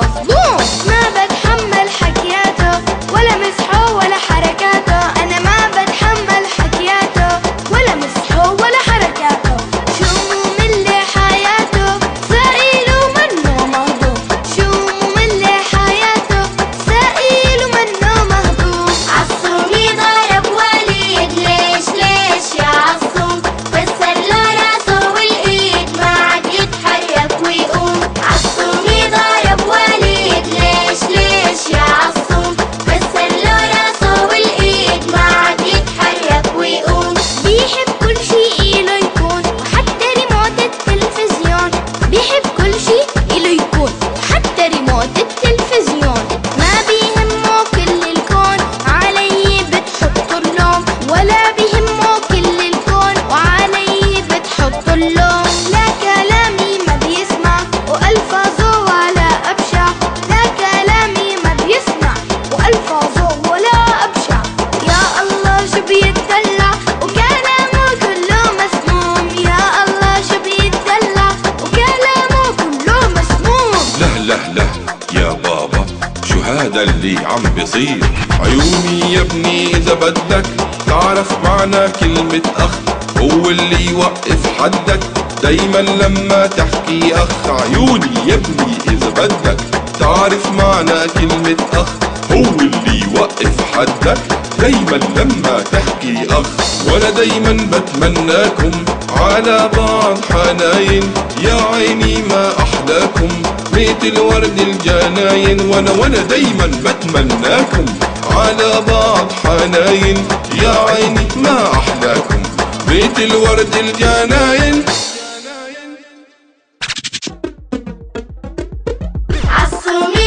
مظلوم. ما بتحمل حكياته ولا مسحه ولا حركاته، أنا ما بتحمل حكياته ولا مسحه ولا حركاته. شو ممل حياته سائل ومنه مهضوم، شو ممل حياته سائل ومنه مهضوم. عالصومي ضرب وليد، ليش ليش يا عالصوم؟ كسر له راسه والايد ما عاد يتحرك ويقوم. عالصومي ضرب وليد، ليش ليش يا عالصوم؟ كسر له راسه والايد ما عاد يتحرك ويقوم. بيحب كل شي إله يكون وحتى ريموت التلفزيون، بيحب كل شي إله يكون وحتى ريموت التلفزيون. ما بيهمه كل الكون علي بتحط اللوم، ولا بيهمه كل الكون وعلي بتحط اللوم. لا كلامي ما بيسمع وألفاظه ولا أبشع، لا كلامي ما بيسمع وألفاظه ولا أبشع. يا الله شو بيتدلع وكلامه كله مسموم، يا الله شو بيتدلع وكلامه كله مسموم. له له له يا بابا شو هذا اللي عم بيصير؟ عيوني يا ابني إذا بدك تعرف معنى كلمة أخ، هو اللي يوقف حدك دايما لما تحكي أخ. عيوني يا ابني إذا بدك تعرف معنى كلمة أخ، هو اللي يوقف حدك دايما لما تحكي أخ. وأنا دايما بتمناكم على بعض حناين، يا عيني ما أحلاكم بيت الورد الجناين. وأنا دايما بتمناكم على بعض حناين، يا عيني ما أحلاكم بيت الورد الجناين. عالصومي